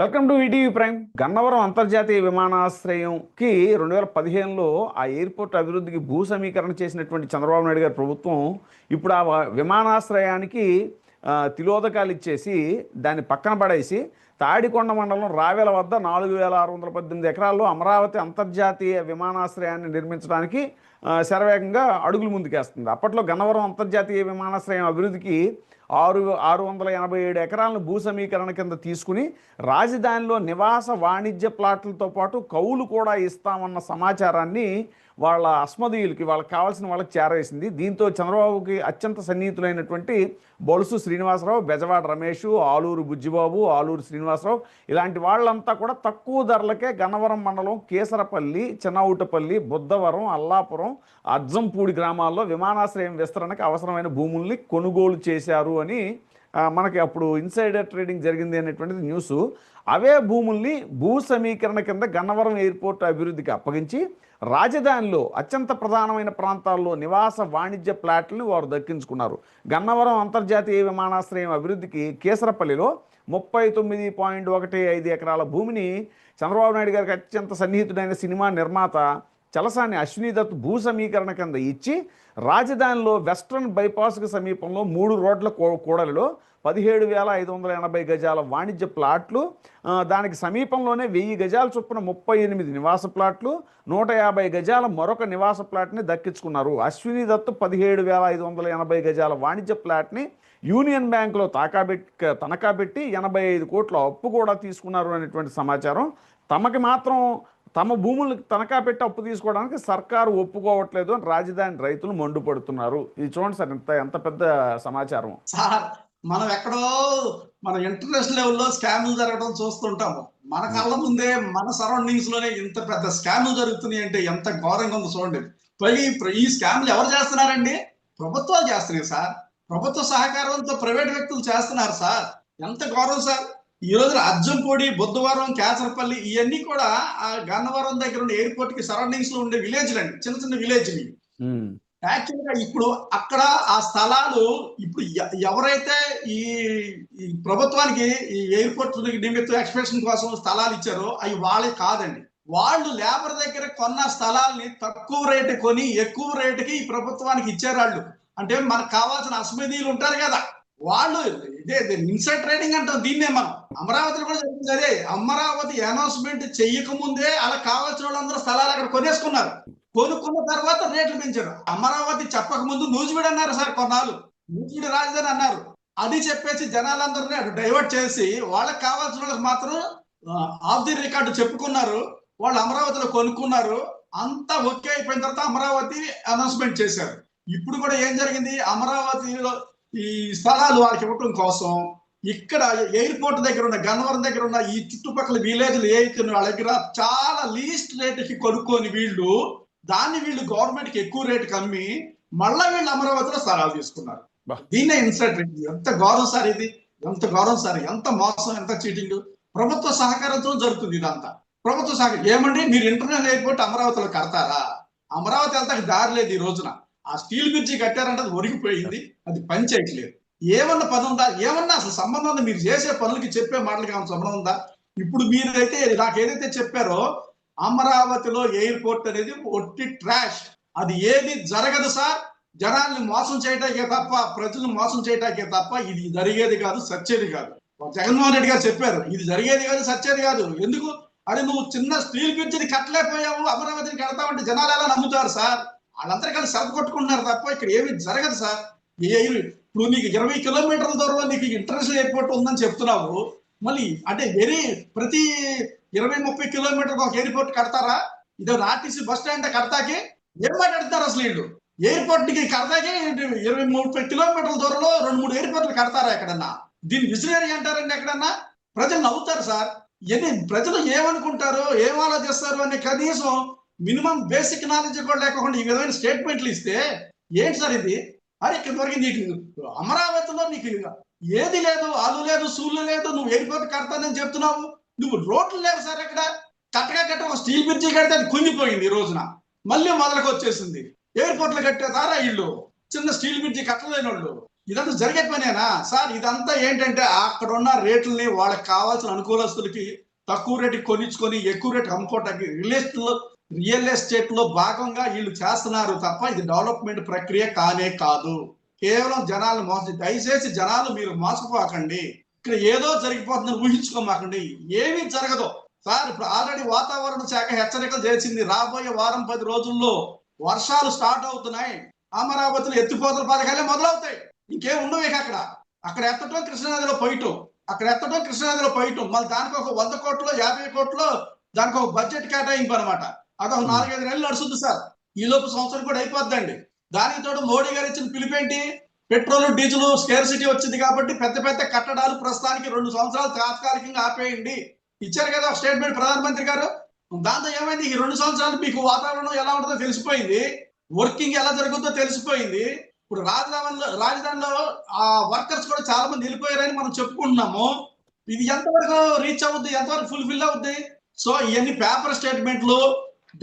Welcome to ETV prime. Gannavaram అంతర్జాతీయ విమానాశ్రయంకి 2015లో ఆ airport అభివృద్ధికి భూ సమీకరణ చేసినటువంటి చంద్రబాబు నాయుడు గారి ప్రభుత్వం ఇప్పుడు ఆ విమానాశ్రయానికి తిలోదకాలు ఇచ్చేసి దాన్ని పక్కన పడేసి తాడికొండ మండలం రావెల వద్ద 4618 ఎకరాల్లో అమరావతి అంతర్జాతీయ విమానాశ్రయాన్ని నిర్మించడానికి శరవేగంగా అడుగులు ముందుకేస్తుంది. అప్పట్లో గన్నవరం అంతర్జాతీయ విమానాశ్రయం అభివృద్ధికి 687 ఎకరాలను భూ సమీకరణ కింద తీసుకుని రాజధానిలో నివాస వాణిజ్య ప్లాట్లతో పాటు కౌలు కూడా ఇస్తామన్న సమాచారాన్ని వాళ్ళ అస్మదీయులకి వాళ్ళకి కావాల్సిన వాళ్ళకి చేరవేసింది. దీంతో చంద్రబాబుకి అత్యంత సన్నిహితులైనటువంటి బొలుసు శ్రీనివాసరావు, బెజవాడ రమేష్, ఆలూరు బుజ్జిబాబు, ఆలూరు శ్రీనివాసరావు ఇలాంటి వాళ్ళంతా కూడా తక్కువ ధరలకే గన్నవరం మండలం కేసరపల్లి, చిన్నౌటపల్లి, బుద్ధవరం, అల్లాపురం, అజ్జంపూడి గ్రామాల్లో విమానాశ్రయం విస్తరణకు అవసరమైన భూముల్ని కొనుగోలు చేశారు అని మనకి అప్పుడు ఇన్సైడర్ ట్రేడింగ్ జరిగింది అనేటువంటిది న్యూస్. అవే భూముల్ని భూ సమీకరణ కింద గన్నవరం ఎయిర్పోర్ట్ అభివృద్ధికి అప్పగించి రాజధానిలో అత్యంత ప్రధానమైన ప్రాంతాల్లో నివాస వాణిజ్య ప్లాట్లను వారు దక్కించుకున్నారు. గన్నవరం అంతర్జాతీయ విమానాశ్రయం అభివృద్ధికి కేసరపల్లిలో 39.15 ఎకరాల భూమిని చంద్రబాబు నాయుడు గారికి అత్యంత సన్నిహితుడైన సినిమా నిర్మాత చలసాని అశ్వినీదత్ భూ సమీకరణ కింద ఇచ్చి రాజధానిలో వెస్ట్రన్ బైపాస్కు సమీపంలో 3 రోడ్ల కూడలిలో 17,580 గజాల వాణిజ్య ప్లాట్లు, దానికి సమీపంలోనే 1000 గజాల చొప్పున 38 నివాస ప్లాట్లు, 150 గజాల మరొక నివాస ప్లాట్ని దక్కించుకున్నారు. అశ్వినీదత్ 17,580 గజాల వాణిజ్య ప్లాట్ని యూనియన్ బ్యాంకులో తనఖా పెట్టి 85 కోట్ల అప్పు కూడా తీసుకున్నారు అనేటువంటి సమాచారం. తమకి మాత్రం తమ భూములకు తనఖా పెట్టి అప్పు తీసుకోవడానికి సర్కారు ఒప్పుకోవట్లేదు అని రాజధాని రైతులు మండిపడుతున్నారు. ఇది చూడండి సార్, ఎంత పెద్ద సమాచారం. సార్ మనం ఎక్కడో మన ఇంటర్నేషనల్ లెవెల్లో స్కామ్లు జరగడం చూస్తుంటాము. మన కళ్ళ ముందే మన సరౌండింగ్స్ లోనే ఇంత పెద్ద స్కామ్లు జరుగుతున్నాయి అంటే ఎంత ఘోరంగా ఉంది చూడండి. ఈ స్కామ్లు ఎవరు చేస్తున్నారండి? ప్రభుత్వాలు చేస్తున్నాయి సార్. ప్రభుత్వ సహకారంతో ప్రైవేట్ వ్యక్తులు చేస్తున్నారు సార్. ఎంత ఘోరం సార్. ఈ రోజు అజ్జంపూడి, బుద్ధవరం, కేసరపల్లి ఇవన్నీ కూడా ఆ గన్నవరం దగ్గర ఉన్న ఎయిర్పోర్ట్ కి సరౌండింగ్స్ లో ఉండే విలేజ్లు అండి, చిన్న చిన్న విలేజ్లు. యాక్చువల్ గా ఇప్పుడు అక్కడ ఆ స్థలాలు ఇప్పుడు ఎవరైతే ఈ ప్రభుత్వానికి ఈ ఎయిర్పోర్ట్ నిమిత్తం ఎక్స్ప్రెషన్ కోసం స్థలాలు ఇచ్చారో అవి వాళ్ళే కాదండి. వాళ్ళు లేబర్ దగ్గర కొన్న స్థలాల్ని తక్కువ రేటు కొని ఎక్కువ రేటుకి ఈ ప్రభుత్వానికి ఇచ్చారు వాళ్ళు. అంటే మనకు కావాల్సిన అస్మదీయులు ఉంటారు కదా, వాళ్ళు ఇదే ఇన్సైడ్ ట్రేడింగ్ అంటాం దీన్నే. మనం అమరావతిలో కూడా జరిగింది అదే. అమరావతి అనౌన్స్మెంట్ చెయ్యక ముందే అలా కావాల్సిన వాళ్ళందరూ స్థలాలు అక్కడ కొనేసుకున్నారు. కొనుక్కున్న తర్వాత రేట్లు పెంచారు. అమరావతి చెప్పక ముందు నూజివీడు అన్నారు సార్, కొన్నాళ్ళు నూజివీడు రాజధాని అన్నారు. అది చెప్పేసి జనాలందరినీ అటు డైవర్ట్ చేసి వాళ్ళకి కావాల్సిన వాళ్ళకి మాత్రం ఆఫ్ ది రికార్డు చెప్పుకున్నారు. వాళ్ళు అమరావతిలో కొనుక్కున్నారు. అంతా ఓకే అయిపోయిన తర్వాత అమరావతి అనౌన్స్మెంట్ చేశారు. ఇప్పుడు కూడా ఏం జరిగింది, అమరావతిలో ఈ స్థలాలు వాళ్ళకి ఇవ్వటం కోసం ఇక్కడ ఎయిర్పోర్ట్ దగ్గర ఉన్న గన్నవరం దగ్గర ఉన్న ఈ చుట్టుపక్కల విలేజ్లు ఏవైతే వాళ్ళ దగ్గర చాలా లీస్ట్ రేటుకి కొనుక్కొని వీళ్ళు గవర్నమెంట్ కి ఎక్కువ రేటుకి అమ్మి మళ్ళా వీళ్ళు అమరావతిలో స్థలాలు తీసుకున్నారు. దీన్నే ఇన్సైడ్ ట్రేడింగ్. ఎంత గౌరవం సార్ ఇది, ఎంత గౌరవం సార్, ఎంత మోసం, ఎంత చీటింగ్. ప్రభుత్వ సహకారంతో జరుగుతుంది ఇదంతా. ప్రభుత్వ సహకారం ఏమండి, మీరు ఇంటర్నేషనల్ ఎయిర్పోర్ట్ అమరావతిలో కడతారా? అమరావతి వెళ్తాకి దారి లేదు. ఈ రోజున ఆ స్టీల్ బ్రిడ్జి కట్టారంటే అది ఒరిగిపోయింది, అది పని చేయట్లేదు. ఏమన్నా పని ఉందా? ఏమన్నా అసలు సంబంధం ఉందా? మీరు చేసే పనులకి చెప్పే మాటలకి ఏమన్నా సంబంధం ఉందా? ఇప్పుడు మీరైతే నాకు ఏదైతే చెప్పారో అమరావతిలో ఎయిర్పోర్ట్ అనేది ఒట్టి ట్రాష్. అది ఏది జరగదు సార్. జనాల్ని మోసం చేయటానికే తప్ప, ప్రజలను మోసం చేయటానికే తప్ప ఇది జరిగేది కాదు, సచ్చేది కాదు. జగన్మోహన్ రెడ్డి గారు చెప్పారు ఇది జరిగేది కాదు, సచ్చేది కాదు. ఎందుకు? అది నువ్వు చిన్న స్టీల్ బ్రిడ్జిని కట్టలేకపోయావు, అమరావతిని కడతావంటే జనాలు ఎలా నమ్ముతారు సార్? వాళ్ళందరూ కలిసి సర్దు కొట్టుకుంటున్నారు తప్ప ఇక్కడ ఏమి జరగదు సార్. ఇప్పుడు నీకు 20 కిలోమీటర్ల దూరంలో నీకు ఇంటర్నేషనల్ ఎయిర్పోర్ట్ ఉందని చెప్తున్నావు. మళ్ళీ అంటే ప్రతి 20-30 కిలోమీటర్లకు ఒక ఎయిర్పోర్ట్ కడతారా? ఇదే ఆర్టీసీ బస్ స్టాండ్ కడతాకి ఏం మాట్లాడుతున్నారు అసలు వీళ్ళు? ఎయిర్పోర్ట్ కి కడతాకి 20-30 కిలోమీటర్ల దూరంలో 2-3 ఎయిర్పోర్ట్లు కడతారా ఎక్కడన్నా? దీన్ని విజనరీ అంటారండి ఎక్కడన్నా? ప్రజలు నవ్వుతారు సార్. ప్రజలు ఏమనుకుంటారు, ఏం ఆలోచిస్తారు అని కనీసం మినిమం బేసిక్ నాలెడ్జ్ కూడా లేకుండా ఈ విధమైన స్టేట్మెంట్లు ఇస్తే ఏంటి సార్ ఇది? అరే ఇక్కడివరకు నీకు అమరావతిలో నీకు ఏది లేదు, ఆలు లేదు, సూళ్ళు లేదు, నువ్వు ఎయిర్పోర్ట్ కడతానని చెప్తున్నావు. నువ్వు రోడ్లు లేవు సార్. అక్కడ కట్ట ఒక స్టీల్ బ్రిడ్జి కడితే అది కుంగిపోయింది. ఈ రోజున మళ్ళీ మొదలకు వచ్చేసింది. ఎయిర్పోర్ట్లు కట్టేదారా ఇల్లు? చిన్న స్టీల్ బ్రిడ్జి కట్టలేని వాళ్ళు ఇదంతా జరిగే పనేనా సార్? ఇదంతా ఏంటంటే అక్కడ ఉన్న రేట్లని వాళ్ళకి కావాల్సిన అనుకూలస్తులకి తక్కువ రేటుకి కొనిచ్చుకొని ఎక్కువ రేటుకి అమ్ముకోవటానికి రియల్ ఎస్టేట్ లో భాగంగా వీళ్ళు చేస్తున్నారు తప్ప ఇది డెవలప్మెంట్ ప్రక్రియ కానే కాదు. కేవలం జనాలు దయచేసి జనాలు మీరు మోసపోకండి. ఇక్కడ ఏదో జరిగిపోతుందని ఊహించుకోమాకండి. ఏమీ జరగదు సార్. ఇప్పుడు ఆల్రెడీ వాతావరణ శాఖ హెచ్చరికలు చేసింది, రాబోయే వారం 10 రోజుల్లో వర్షాలు స్టార్ట్ అవుతున్నాయి, అమరావతిలో ఎత్తిపోతల పథకాలే మొదలవుతాయి. ఇంకేం ఉండవు ఇక అక్కడ. అక్కడ ఎత్తటం కృష్ణానదిలో పోయటం మళ్ళీ దానికి ఒక 100 కోట్లు 50 కోట్లు దానికి ఒక బడ్జెట్ కేటాయింపు అనమాట. అదొక 4-5 నెలలు నడుస్తుంది సార్. ఈ లోపు సంవత్సరం కూడా అయిపోద్దండి. దానికి తోడు మోడీ గారు ఇచ్చిన పిలిపేంటి? పెట్రోల్ డీజిల్ స్కేర్సిటీ వచ్చింది కాబట్టి పెద్ద పెద్ద కట్టడాలు ప్రస్తుతానికి 2 సంవత్సరాలు తాత్కాలికంగా ఆపేయండి ఇచ్చారు కదా స్టేట్మెంట్ ప్రధానమంత్రి గారు. దాంతో ఏమైంది? ఈ 2 సంవత్సరాలు మీకు వాతావరణం ఎలా ఉంటుందో తెలిసిపోయింది, వర్కింగ్ ఎలా జరుగుతుందో తెలిసిపోయింది. ఇప్పుడు రాజధానిలో ఆ వర్కర్స్ కూడా చాలా మంది వెళ్ళిపోయారని మనం చెప్పుకుంటున్నాము. ఇది ఎంతవరకు రీచ్ అవుద్ది, ఎంతవరకు ఫుల్ఫిల్ అవుద్ది? సో ఇవన్నీ పేపర్ స్టేట్మెంట్లు,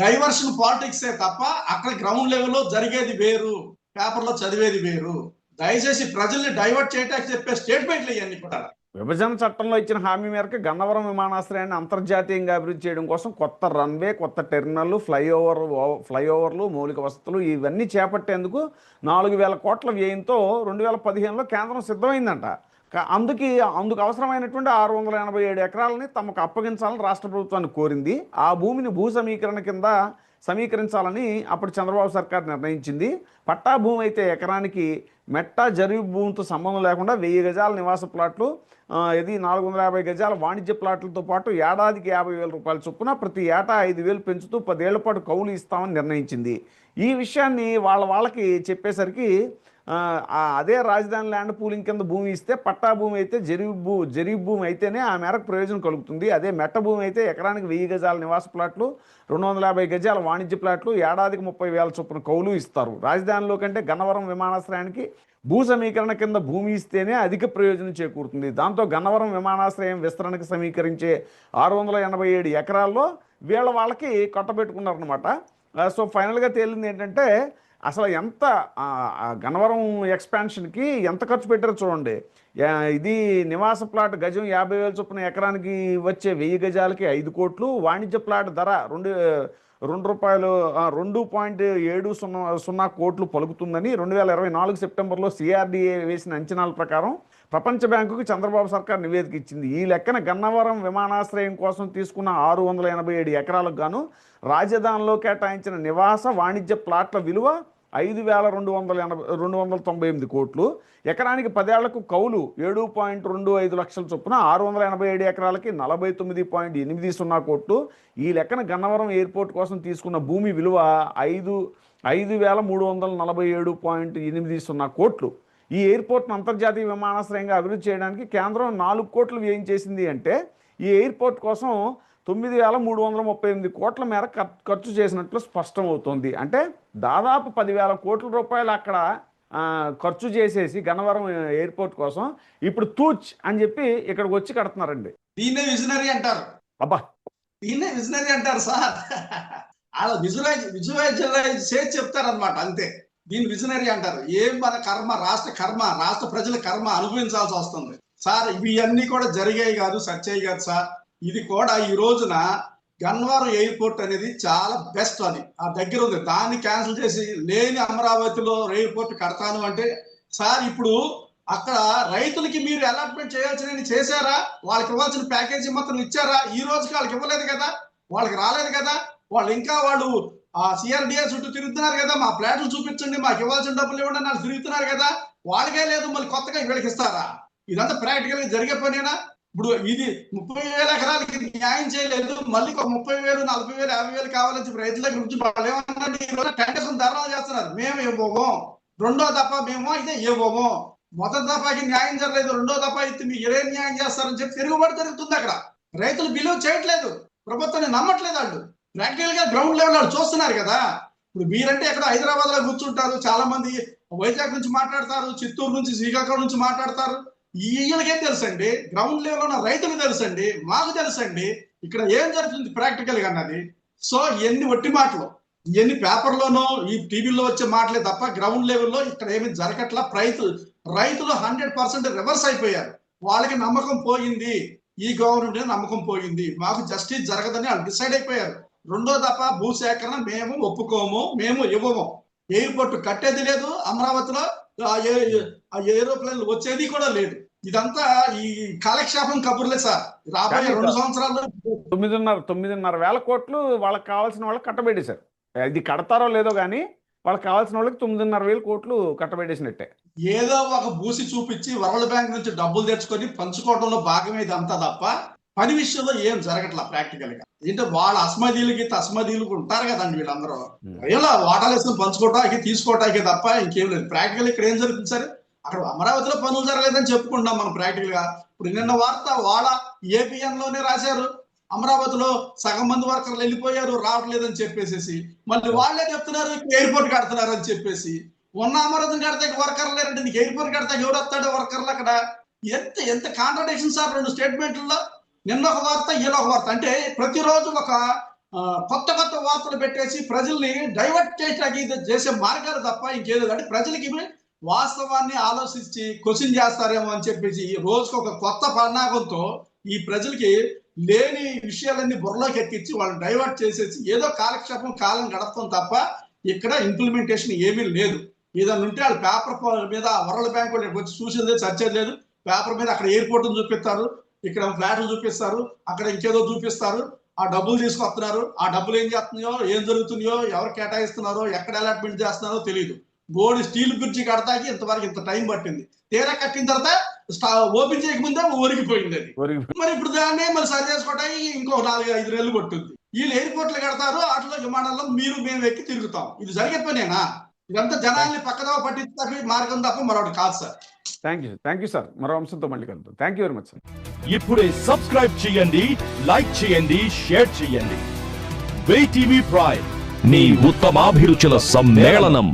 డైవర్షన్ పాలిటిక్సే తప్ప అక్కడ గ్రౌండ్ లెవెల్లో జరిగేది వేరు, పేపర్లో చదివేది వేరు. దయచేసి ప్రజల్ని డైవర్ట్ చేయడానికి చెప్పే స్టేట్మెంట్లు ఇవన్నీ కూడా. విభజన చట్టంలో ఇచ్చిన హామీ మేరకు గన్నవరం విమానాశ్రయాన్ని అంతర్జాతీయంగా అభివృద్ధి చేయడం కోసం కొత్త రన్వే, కొత్త టెర్మినల్, ఫ్లైఓవర్లు, మౌలిక వసతులు ఇవన్నీ చేపట్టేందుకు 4,000 కోట్ల వ్యయంతో 2015లో కేంద్రం సిద్ధమైందంట. అందుకు అవసరమైనటువంటి 687 ఎకరాలని తమకు అప్పగించాలని రాష్ట్ర ప్రభుత్వాన్ని కోరింది. ఆ భూమిని భూ సమీకరణ కింద సమీకరించాలని అప్పుడు చంద్రబాబు సర్కార్ నిర్ణయించింది. పట్టా భూమి అయితే ఎకరానికి మెట్టా జరీబు భూమితో సంబంధం లేకుండా 1000 గజాల నివాస ప్లాట్లు, ఇది 450 గజాల వాణిజ్య ప్లాట్లతో పాటు ఏడాదికి 50,000 రూపాయల చొప్పున ప్రతి ఏటా 5,000 పెంచుతూ 10 ఏళ్ల పాటు కౌలు ఇస్తామని నిర్ణయించింది. ఈ విషయాన్ని వాళ్ళకి చెప్పేసరికి అదే రాజధాని ల్యాండ్ పూలింగ్ కింద భూమి ఇస్తే పట్టా భూమి అయితే జరీబు భూమి అయితేనే ఆ మేరకు ప్రయోజనం కలుగుతుంది. అదే మెట్ట భూమి అయితే ఎకరానికి 1000 గజాల నివాస ప్లాట్లు, 250 గజాల వాణిజ్య ప్లాట్లు, ఏడాదికి 30,000 చొప్పున కౌలు ఇస్తారు. రాజధానిలో కంటే గన్నవరం విమానాశ్రయానికి భూ సమీకరణ కింద భూమి ఇస్తేనే అధిక ప్రయోజనం చేకూరుతుంది. దాంతో గన్నవరం విమానాశ్రయం విస్తరణకు సమీకరించే 687 ఎకరాల్లో వాళ్ళకి కొట్టబెట్టుకున్నారనమాట. సో ఫైనల్గా తేలింది ఏంటంటే అసలు ఎంత గన్నవరం ఎక్స్పాన్షన్కి ఎంత ఖర్చు పెట్టారో చూడండి. ఇది నివాస ప్లాట్ గజం 50,000 చొప్పున ఎకరానికి వచ్చే 1000 గజాలకి 5 కోట్లు, వాణిజ్య ప్లాట్ ధర $2.700 కోట్లు పలుకుతుందని 2024 సెప్టెంబర్లో CRDA వేసిన అంచనాల ప్రకారం ప్రపంచ బ్యాంకుకు చంద్రబాబు సర్కార్ నివేదిక ఇచ్చింది. ఈ లెక్కన గన్నవరం విమానాశ్రయం కోసం తీసుకున్న 687 ఎకరాలకు గాను రాజధానిలో కేటాయించిన నివాస వాణిజ్య ప్లాట్ల విలువ 5,298 కోట్లు. ఎకరానికి 10 ఏళ్లకు కౌలు 7.25 లక్షల చొప్పున 687 ఎకరాలకి 49.80 కోట్లు. ఈ లెక్కన గన్నవరం ఎయిర్పోర్ట్ కోసం తీసుకున్న భూమి విలువ 5,347.80 కోట్లు. ఈ ఎయిర్పోర్ట్ను అంతర్జాతీయ విమానాశ్రయంగా అభివృద్ధి చేయడానికి కేంద్రం 4 కోట్లు వ్యయం చేసింది అంటే ఈ ఎయిర్పోర్ట్ కోసం 9,338 కోట్ల మేర ఖర్చు చేసినట్లు స్పష్టమవుతోంది. అంటే దాదాపు 10,000 కోట్ల రూపాయలు అక్కడ ఖర్చు చేసేసి గన్నవరం ఎయిర్పోర్ట్ కోసం ఇప్పుడు తూచ్ అని చెప్పి ఇక్కడికి వచ్చి కడుతున్నారండి. దీన్నే విజనరీ అంటారు. అబ్బా, దీన్నే విజనరీ అంటారు సార్. అలా విజువలైజ్ చేసి చెప్తారనమాట, అంతే. దీన్ని విజనరీ అంటారు. ఏం మన రాష్ట్ర ప్రజల కర్మ అనుభవించాల్సి వస్తుంది సార్. ఇవన్నీ కూడా జరిగాయి కాదు, సచ్చాయి కాదు సార్. ఇది కూడా ఈ రోజున గన్నవరం ఎయిర్పోర్ట్ అనేది చాలా బెస్ట్. అది ఆ దగ్గర ఉంది, దాన్ని క్యాన్సిల్ చేసి లేని అమరావతిలో ఎయిర్పోర్ట్ కడతాను అంటే సార్, ఇప్పుడు అక్కడ రైతులకి మీరు అలాట్మెంట్ చేయాల్సిన చేశారా? వాళ్ళకి ఇవ్వాల్సిన ప్యాకేజీ మొత్తం ఇచ్చారా? ఈ రోజుకి వాళ్ళకి ఇవ్వలేదు కదా, వాళ్ళకి రాలేదు కదా. వాళ్ళు ఆ CRDA చుట్టూ తిరుగుతున్నారు కదా, మా ప్లాట్లు చూపించండి, మాకు ఇవ్వాల్సిన డబ్బులు ఇవ్వండి అని తిరుగుతున్నారు కదా. వాళ్ళకే లేదు, మళ్ళీ కొత్తగా వీళ్ళకి ఇస్తారా? ఇదంతా ప్రాక్టికల్ గా జరిగే పనేనా? ఇప్పుడు ఇది 30,000 ఎకరాలకి న్యాయం చేయలేదు, మళ్ళీ ఒక 30,000, 40,000, 50,000 కావాలని చెప్పి రైతుల దగ్గర నుంచి వాళ్ళు ఏమన్నారంటే ఈ రోజు టెండర్స్ ధర్నాలు చేస్తున్నారు. మేము ఇవ్వము, రెండో దఫా మేము అయితే ఇవ్వము, మొదటి దఫాకి న్యాయం జరగలేదు, రెండో దఫా అయితే మీరు ఏ న్యాయం చేస్తారని చెప్పి తిరుగుబాటు జరుగుతుంది. అక్కడ రైతులు బిలీవ్ చేయట్లేదు, ప్రభుత్వాన్ని నమ్మట్లేదు. వాళ్ళు ప్రాక్టికల్ గా గ్రౌండ్ లెవెల్ వాళ్ళు చూస్తున్నారు కదా. ఇప్పుడు మీరంటే ఎక్కడ హైదరాబాద్ లో కూర్చుంటారు, చాలా మంది వైజాగ్ నుంచి మాట్లాడతారు, చిత్తూరు నుంచి, శ్రీకాకుళం నుంచి మాట్లాడతారు. వీళ్ళకేం తెలుసండి? గ్రౌండ్ లెవెల్ ఉన్న రైతులకు తెలుసండి, మాకు తెలుసండి ఇక్కడ ఏం జరుగుతుంది ప్రాక్టికల్ గా అన్నది. సో ఎన్ని ఒట్టి మాటలు, ఎన్ని పేపర్లోనో ఈ టీవీలో వచ్చే మాటలే తప్ప గ్రౌండ్ లెవెల్లో ఇక్కడ ఏమి జరగట్లా. రైతులు 100% రివర్స్ అయిపోయారు. వాళ్ళకి నమ్మకం పోయింది, ఈ గవర్నమెంట్ మీద నమ్మకం పోయింది, మాకు జస్టిస్ జరగదని వాళ్ళు డిసైడ్ అయిపోయారు. రెండో దఫ భూసేకరణ మేము ఒప్పుకోము, మేము ఇవ్వము. ఎయిర్పోర్ట్ కట్టేది లేదు, అమరావతిలో ఏరోప్లేన్లు వచ్చేది కూడా లేదు. ఇదంతా ఈ కాలక్షేపం కబుర్లే సార్. రాబోయే 2 సంవత్సరాల్లో 9.5 వేల కోట్లు వాళ్ళకి కావాల్సిన వాళ్ళకి కట్టబెట్టేశారు. ఇది కడతారో లేదో కానీ వాళ్ళకి కావాల్సిన వాళ్ళకి 9.5 వేల కోట్లు కట్టబెట్టేసినట్టే. ఏదో ఒక బూసి చూపించి వరల్డ్ బ్యాంక్ నుంచి డబ్బులు తెచ్చుకొని పంచుకోవడంలో భాగమే ఇదంతా తప్ప పని విషయంలో ఏం జరగట్లా ప్రాక్టికల్ గా. ఏంటంటే వాళ్ళ అస్మదీలకి తస్మదీలకు ఉంటారు కదండి వీళ్ళందరూ, ఇలా వాటాలు వేసుకొని పంచుకోవటానికి తీసుకోవటానికి తప్ప ఇంకేం లేదు. ప్రాక్టికల్ ఇక్కడ ఏం జరుగుతుంది సార్? అక్కడ అమరావతిలో పనులు జరగలేదని చెప్పుకుంటాం మనం ప్రాక్టికల్ గా. ఇప్పుడు నిన్న వార్త వాళ్ళ ఏపీఎన్ లోనే రాశారు, అమరావతిలో సగం మంది వర్కర్లు వెళ్ళిపోయారు రావట్లేదని చెప్పేసి. మళ్ళీ వాళ్ళే చెప్తున్నారు ఎయిర్పోర్ట్ కడుతున్నారు అని చెప్పేసి. ఉన్న అమరావతిని కడితే వర్కర్లు లేరంటే నీకు ఎయిర్పోర్ట్ కడితే ఎవరు వస్తాడో వర్కర్లు అక్కడ? ఎంత కాంట్రడిక్షన్ సార్ 2 స్టేట్మెంట్లలో. నిన్న ఒక వార్త, ఇలా ఒక వార్త. అంటే ప్రతిరోజు ఒక కొత్త వార్తలు పెట్టేసి ప్రజల్ని డైవర్ట్ చేసే మార్గాలు తప్ప ఇంకేదో. అంటే ప్రజలకి వాస్తవాన్ని ఆలోచించి క్వశ్చన్ చేస్తారేమో అని చెప్పేసి రోజుకు ఒక కొత్త పన్నాగంతో ఈ ప్రజలకి లేని విషయాలన్నీ బుర్రలోకి ఎక్కించి వాళ్ళని డైవర్ట్ చేసేసి ఏదో కాలక్షేపం కాలం గడపడం తప్ప ఇక్కడ ఇంప్లిమెంటేషన్ ఏమీ లేదు. ఏదన్నా ఉంటే వాళ్ళు పేపర్ మీద వరల్డ్ బ్యాంక్ వాళ్ళు వచ్చి చూసేది చర్చేది లేదు. పేపర్ మీద అక్కడ ఎయిర్పోర్ట్ చూపిస్తారు, ఇక్కడ ఫ్లాట్లు చూపిస్తారు, అక్కడ ఇంకేదో చూపిస్తారు. ఆ డబ్బులు తీసుకొస్తున్నారు. ఆ డబ్బులు ఏం చేస్తున్నాయో, ఏం జరుగుతున్నాయో, ఎవరు కేటాయిస్తున్నారో, ఎక్కడ అలాట్మెంట్ చేస్తున్నారో తెలియదు. గోల్డ్ స్టీల్ బ్రిడ్జి కడతాకి ఇంతవరకు ఇంత టైం పట్టింది. తీరా కట్టిన తర్వాత ఓపెన్ చేయకముందే ఒరిగిపోయింది అది. మరి ఇప్పుడు దాన్ని మరి సరి చేసుకోవడానికి ఇంకో 4-5 నెలలు పట్టింది. వీళ్ళు ఎయిర్పోర్ట్లు కడతారు, వాటిలో విమానాల్లో మేము ఎక్కి తిరుగుతాం. ఇది జరిగే పనేనా? ఇదంతా జనాల్ని పక్కదావ పట్టించడానికి మార్గం తప్ప మరొకటి కాదు సార్. Thank you sir. మరో అంశంతో మళ్ళీ కలుద్దాం. Thank you very much sir. ఇప్పుడే సబ్స్క్రైబ్ చేయండి, లైక్ చేయండి, షేర్ చేయండి. VTV ప్రైమ్, మీ ఉత్తమాభిరుచుల సమ్మేళనం.